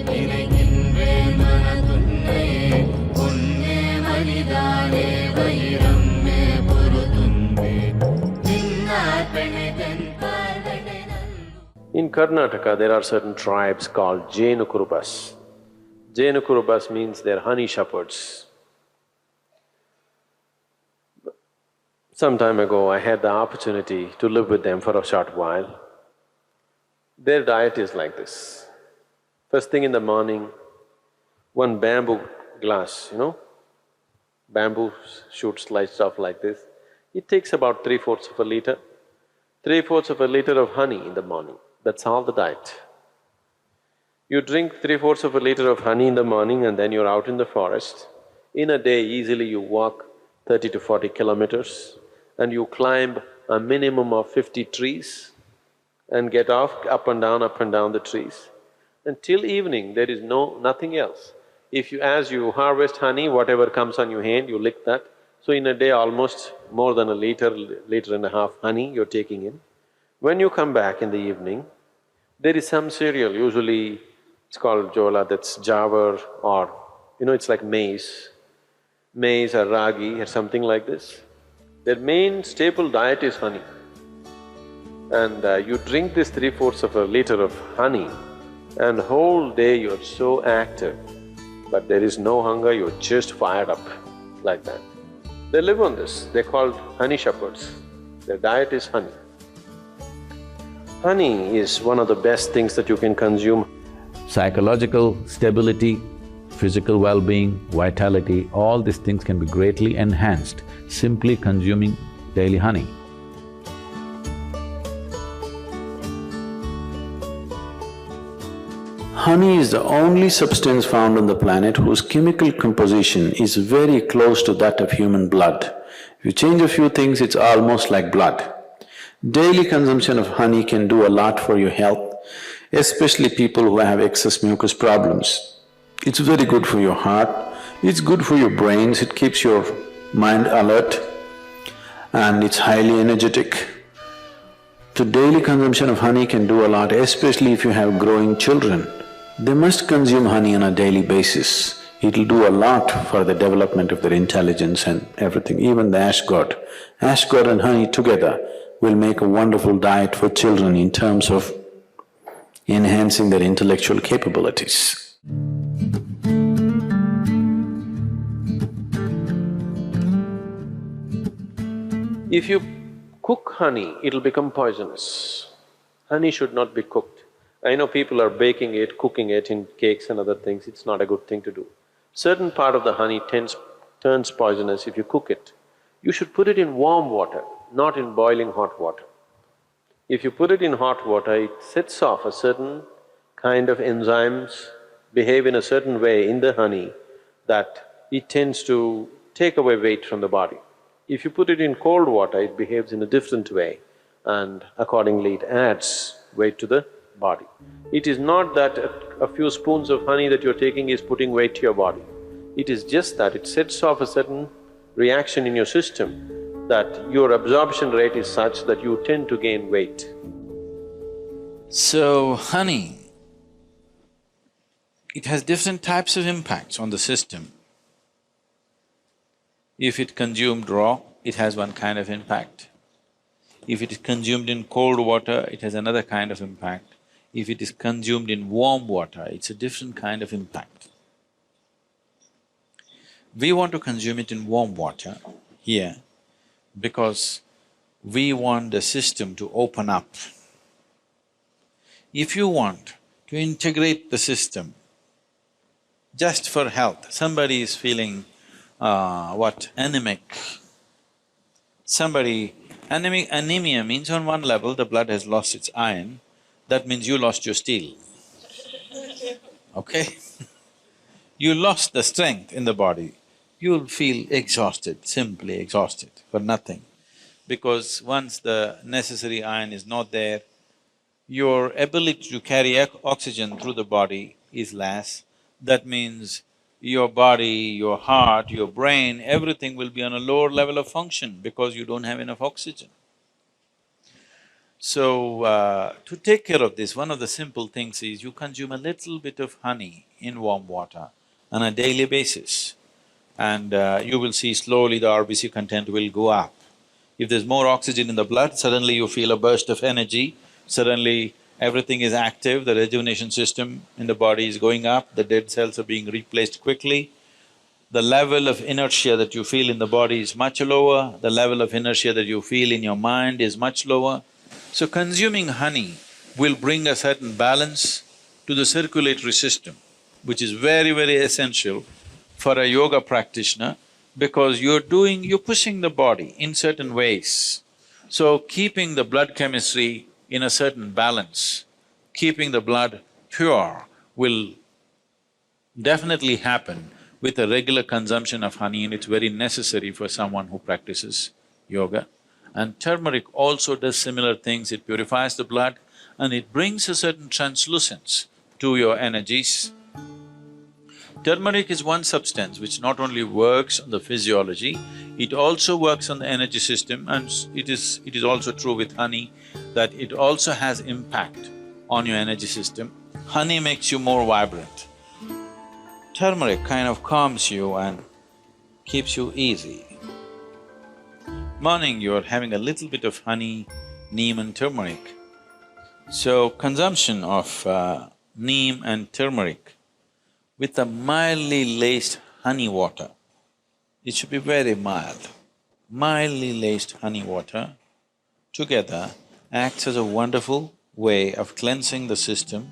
நினைக்கின்றேன் மனதுன்னை உன்னே மனிதானே வைரம்மே பொருதுன்பே நின்னார் பெண்ணை தென் பார்வனை In Karnataka, there are certain tribes called Jainakurubas. Jainakurubas means they're honey shepherds. Some time ago, I had the opportunity to live with them for a short while. Their diet is like this. First thing in the morning, one bamboo glass, bamboo shoots sliced off like this. It takes about 3/4 of a liter. 3/4 of a liter of honey in the morning, that's all the diet. You drink 3/4 of a liter of honey in the morning and then you're out in the forest. In a day, easily you walk 30 to 40 kilometers and you climb a minimum of 50 trees and get off up and down the trees. Until evening, there is nothing else. As you harvest honey, whatever comes on your hand, you lick that. So in a day, almost more than a liter and a half honey you're taking in. When you come back in the evening, there is some cereal, usually it's called jola, that's jawar or it's like maize or ragi or something like this. Their main staple diet is honey. And you drink this 3/4 of a liter of honey and whole day you're so active, but there is no hunger, you're just fired up like that. They live on this, they're called honey shepherds. Their diet is honey. Honey is one of the best things that you can consume. Psychological stability, physical well-being, vitality, all these things can be greatly enhanced simply consuming daily honey. Honey is the only substance found on the planet whose chemical composition is very close to that of human blood. If you change a few things, it's almost like blood. Daily consumption of honey can do a lot for your health, especially people who have excess mucus problems. It's very good for your heart, it's good for your brains, it keeps your mind alert and it's highly energetic. So daily consumption of honey can do a lot, especially if you have growing children. They must consume honey on a daily basis. It'll do a lot for the development of their intelligence and everything, even the ash god. Ash god and honey together will make a wonderful diet for children in terms of enhancing their intellectual capabilities. If you cook honey, it'll become poisonous. Honey should not be cooked. I know people are baking it, cooking it in cakes and other things, it's not a good thing to do. Certain part of the honey turns poisonous if you cook it. You should put it in warm water, not in boiling hot water. If you put it in hot water, it sets off a certain kind of enzymes, behave in a certain way in the honey that it tends to take away weight from the body. If you put it in cold water, it behaves in a different way and accordingly it adds weight to the body. It is not that a few spoons of honey that you're taking is putting weight to your body. It is just that it sets off a certain reaction in your system that your absorption rate is such that you tend to gain weight. So, honey, it has different types of impacts on the system. If it consumed raw, it has one kind of impact. If it is consumed in cold water, it has another kind of impact. If it is consumed in warm water, it's a different kind of impact. We want to consume it in warm water here because we want the system to open up. If you want to integrate the system just for health, somebody is feeling anemic. Anemia means on one level the blood has lost its iron, that means you lost your steel, okay? You lost the strength in the body, you'll feel exhausted, simply exhausted for nothing. Because once the necessary iron is not there, your ability to carry oxygen through the body is less. That means your body, your heart, your brain, everything will be on a lower level of function because you don't have enough oxygen. So, to take care of this, one of the simple things is you consume a little bit of honey in warm water on a daily basis, and you will see slowly the RBC content will go up. If there's more oxygen in the blood, suddenly you feel a burst of energy, suddenly everything is active, the rejuvenation system in the body is going up, the dead cells are being replaced quickly, the level of inertia that you feel in the body is much lower, the level of inertia that you feel in your mind is much lower. So consuming honey will bring a certain balance to the circulatory system, which is very, very essential for a yoga practitioner, because you're pushing the body in certain ways. So keeping the blood chemistry in a certain balance, keeping the blood pure will definitely happen with a regular consumption of honey, and it's very necessary for someone who practices yoga. And turmeric also does similar things, it purifies the blood and it brings a certain translucence to your energies. Turmeric is one substance which not only works on the physiology, it also works on the energy system, and it is also true with honey that it also has impact on your energy system. Honey makes you more vibrant. Turmeric kind of calms you and keeps you easy. Morning you're having a little bit of honey, neem and turmeric. So consumption of neem and turmeric with a mildly laced honey water, it should be very mild. Mildly laced honey water together acts as a wonderful way of cleansing the system,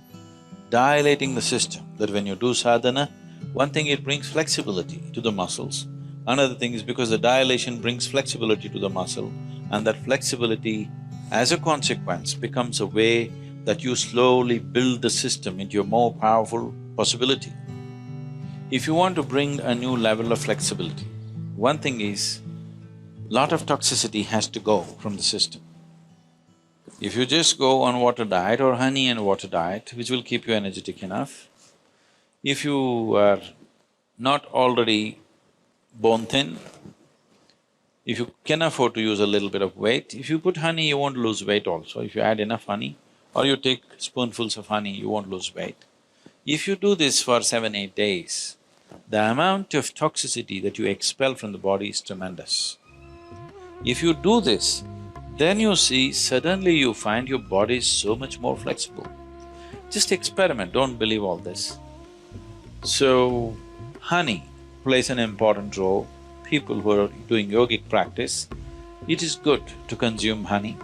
dilating the system, that when you do sadhana, one thing, it brings flexibility to the muscles. Another thing is because the dilation brings flexibility to the muscle, and that flexibility, as a consequence, becomes a way that you slowly build the system into a more powerful possibility. If you want to bring a new level of flexibility, one thing is, lot of toxicity has to go from the system. If you just go on water diet or honey and water diet, which will keep you energetic enough, if you are not already bone thin, if you can afford to use a little bit of weight, if you put honey, you won't lose weight also. If you add enough honey or you take spoonfuls of honey, you won't lose weight. If you do this for 7-8 days, the amount of toxicity that you expel from the body is tremendous. If you do this, then you see suddenly you find your body is so much more flexible. Just experiment, don't believe all this. So, honey plays an important role. People who are doing yogic practice, it is good to consume honey.